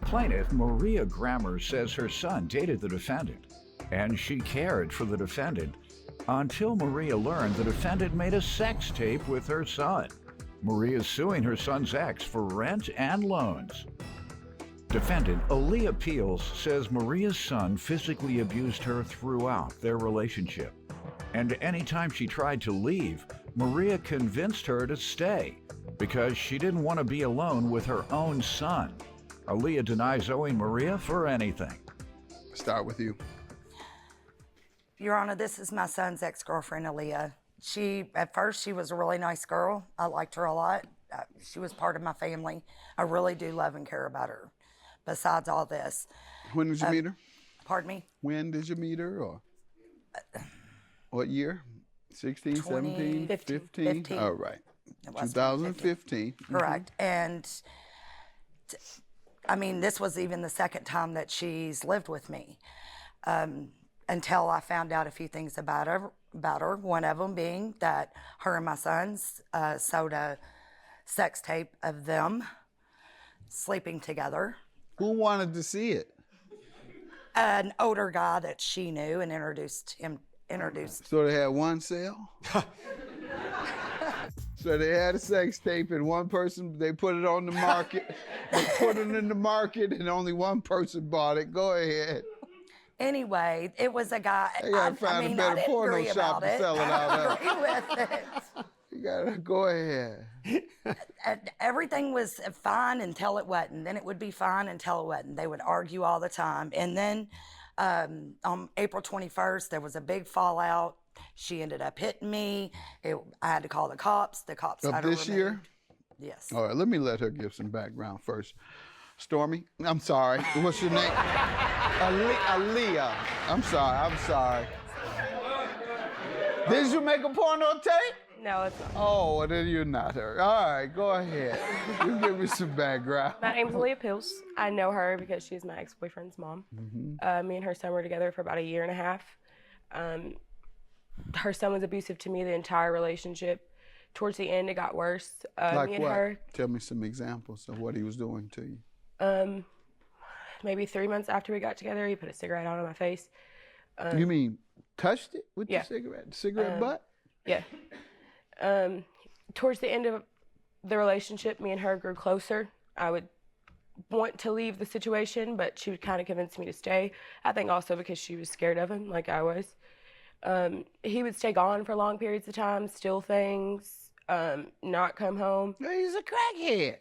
Plaintiff, Maria Grammer, says her son dated the defendant, and she cared for the defendant until Maria learned the defendant made a sex tape with her son. Maria is suing her son's ex for rent and loans. Defendant Aaliyah Peels says Maria's son physically abused her throughout their relationship. And anytime she tried to leave, Maria convinced her to stay because she didn't want to be alone with her own son. Aaliyah denies owing Maria for anything. Start with you. Your Honor, this is my son's ex-girlfriend, Aaliyah. At first, she was a really nice girl. I liked her a lot. She was part of my family. I really do love and care about her. Besides all this. When did you meet her? Pardon me? When did you meet her, or what year? 16, 17, 15? 15? All right. 2015. Correct. And I mean, this was even the second time that she's lived with me. Until I found out a few things about her. One of them being that her and my sons sold a sex tape of them sleeping together. Who wanted to see it? An older guy that she knew and introduced. So they had one sale? So they had a sex tape and one person, they put it on the market. They put it in the market and only one person bought it. Go ahead. Anyway, it was a guy. They gotta find a better porno shop to sell it out of. I agree with it. You gotta go ahead. Everything was fine until it wasn't. Then it would be fine until it wasn't. They would argue all the time. And then on April 21st, there was a big fallout. She ended up hitting me. I had to call the cops. The cops Of had her this year? Yes. All right, let me let her give some background first. Stormy, I'm sorry. What's your name? Aaliyah. I'm sorry. Did you make a porno tape? No, it's not. Oh, well, then you're not her. All right, go ahead. You give me some background. My name's Aaliyah Peels. I know her because she's my ex-boyfriend's mom. Me and her son were together for about a year and a half. Her son was abusive to me the entire relationship. Towards the end, it got worse. Like me and what? her. Tell me some examples of what he was doing to you. Maybe 3 months after we got together, he put a cigarette out on my face. You mean touched it with Yeah. the cigarette? Cigarette butt? Yeah. Towards the end of the relationship, me and her grew closer. I would want to leave the situation, but she would kind of convince me to stay. I think also because she was scared of him, like I was. He would stay gone for long periods of time, steal things, not come home. He's a crackhead.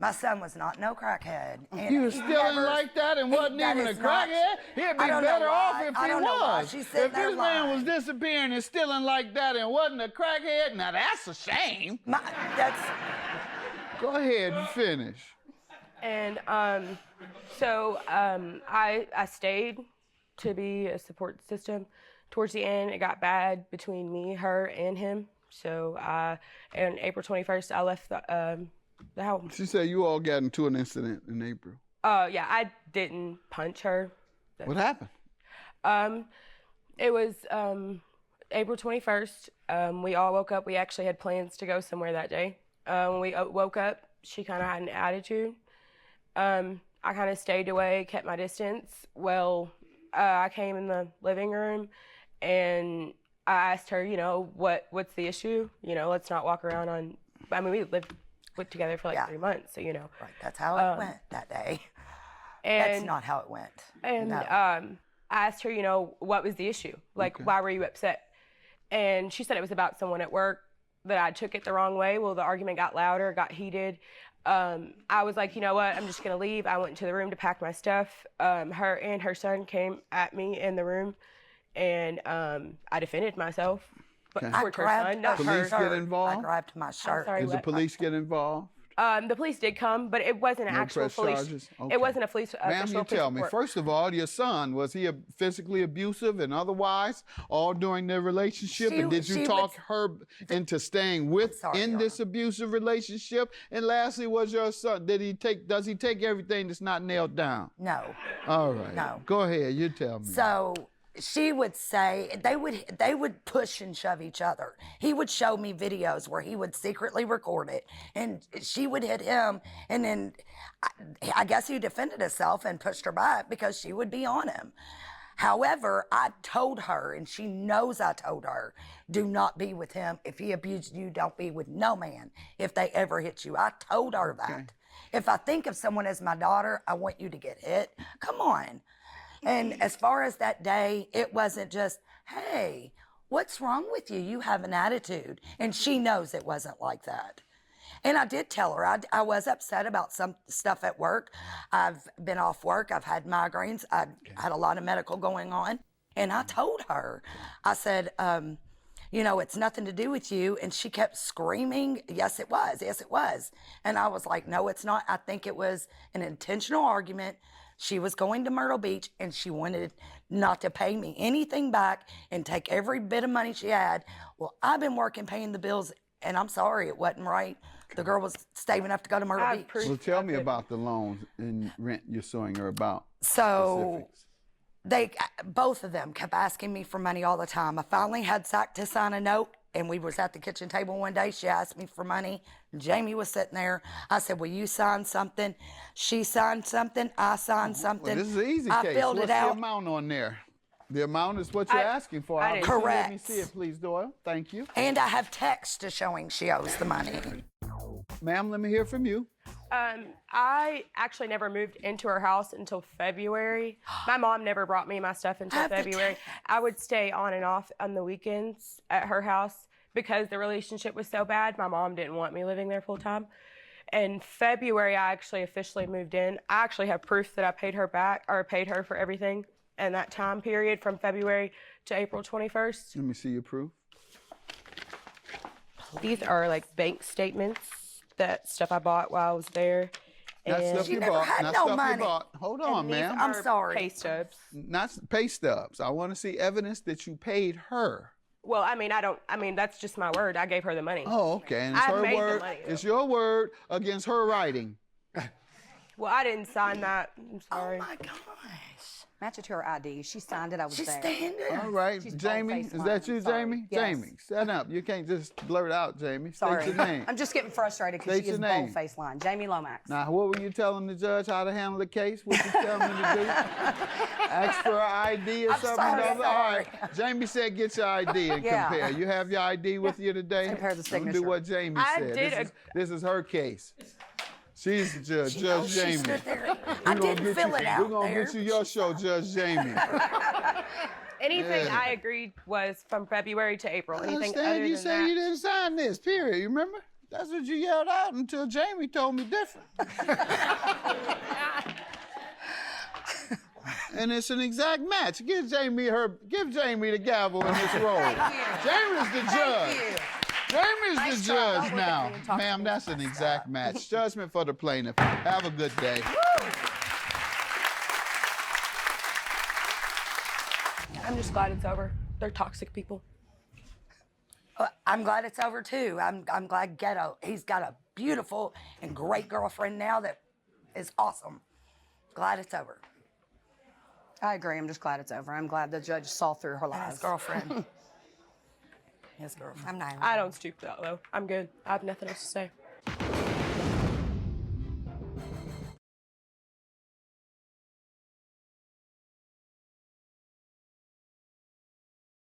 My son was not no crackhead. And He was stealing like that and wasn't that even a is not- crackhead. He'd be I don't know better off why. if I he don't know why. was. She's If sitting there this man was lying. disappearing and stealing like that and wasn't a crackhead, now that's a shame. Go ahead and finish. And I stayed to be a support system. Towards the end, it got bad between me, her, and him. So on April 21st, I left the house. She said you all got into an incident in April. Yeah, I didn't punch her. What happened? It was April 21st. We all woke up. We actually had plans to go somewhere that day. When we woke up, she kind of had an attitude. I kind of stayed away, kept my distance. Well, I came in the living room and I asked her, what's the issue? Let's not walk around on, we lived together for like 3 months, so Right, that's how it went that day. And That's not how it went. And No. I asked her, what was the issue? Like, why were you upset? And she said it was about someone at work, that I took it the wrong way. Well, the argument got louder, got heated. I was like, you know what? I'm just going to leave. I went into the room to pack my stuff. Her and her son came at me in the room, and I defended myself. But towards her son, not Police her. get involved? I grabbed my shirt. sorry. Did the what? police get involved? The police did come, but it wasn't an No actual press police. charges? Okay. It wasn't a police. Ma'am, you tell me, first of all, your son, was he physically abusive and otherwise all during their relationship? And did you she talk was- her into staying in this abusive relationship? And lastly, was your son, does he take everything that's not nailed down? No. All right. No. Go ahead, you tell me. So she would say they would push and shove each other. He would show me videos where he would secretly record it, and she would hit him, and then I guess he defended himself and pushed her back because she would be on him. However, I told her, and she knows I told her, do not be with him. If he abused you, don't be with no man if they ever hit you. I told her that. Okay. If I think of someone as my daughter, I want you to get hit. Come on. And as far as that day, it wasn't just, hey, what's wrong with you? You have an attitude. And she knows it wasn't like that. And I did tell her I was upset about some stuff at work. I've been off work. I've had migraines. I had a lot of medical going on. And I told her, I said, you know, it's nothing to do with you. And she kept screaming, yes, it was. Yes, it was. And I was like, no, it's not. I think it was an intentional argument. She was going to Myrtle Beach and she wanted not to pay me anything back and take every bit of money she had. Well, I've been working, paying the bills, and I'm sorry, it wasn't right. The girl was saving up to go to Myrtle Beach. Well, tell me about the loans and rent you're suing her about. So Specifics. both of them kept asking me for money all the time. I finally had Zach to sign a note, and we was at the kitchen table one day. She asked me for money. Jamie was sitting there. I said, will you sign something? She signed something. I signed something. Well, this is an easy I case. filled What's it out. the amount on there? The amount is what you're asking for. I didn't- Let me Correct. see it, please, Doyle. Thank you. And I have text to showing she owes the money. Ma'am, let me hear from you. I actually never moved into her house until February. My mom never brought me my stuff until have the February. I would stay on and off on the weekends at her house because the relationship was so bad. My mom didn't want me living there full time. In February, I actually officially moved in. I actually have proof that I paid her back, or paid her for everything in that time period from February to April 21st. Let me see your proof. These are like bank statements, that stuff I bought while I was there. Not And stuff She you never bought. had Not no stuff money. you bought. Hold on, these ma'am. I'm are sorry. pay stubs. Not pay stubs. I want to see evidence that you paid her. Well, I mean, that's just my word. I gave her the money. Oh, okay. And it's I her made the word. money, though. It's your word against her writing. Well, I didn't sign that. I'm Oh sorry. my gosh. Match it to her ID. She signed it. I was She's there. standing. All right, She's Jamie, bold-faced is that lying. you, Sorry. Jamie? Yes. Jamie, stand up. You can't just blurt out, Jamie. Sorry. State your name. I'm just getting frustrated because State she is your name. bold-faced line. Jamie Lomax. Now, what were you telling the judge how to handle the case? What you telling me to do? Ask for her ID or something? sorry, All right. sorry. Jamie said get your ID and Yeah. compare. You have your ID with you today? compare the Don't signature. do what Jamie I said. did This is her case. She's the judge, She Judge knows she Jamie. stood there. I didn't fill it out We're going to there. get you your show, Judge Jamie. Anything Yeah. I agreed was from February to April. I Anything understand other you than said that. you didn't sign this, period. You remember? That's what you yelled out until Jamie told me different. And it's an exact match. Give Jamie the gavel in this role. Jamie's the judge. Jamie's the judge now. Ma'am, that's an exact match. Judgment for the plaintiff. Have a good day. I'm just glad it's over. They're toxic people. I'm glad it's over too. I'm glad Ghetto, he's got a beautiful and great girlfriend now that is awesome. Glad it's over. I agree. I'm just glad it's over. I'm glad the judge saw through her And lies. his girlfriend. His girlfriend. I'm not. I don't stoop though. I'm good. I have nothing else to say.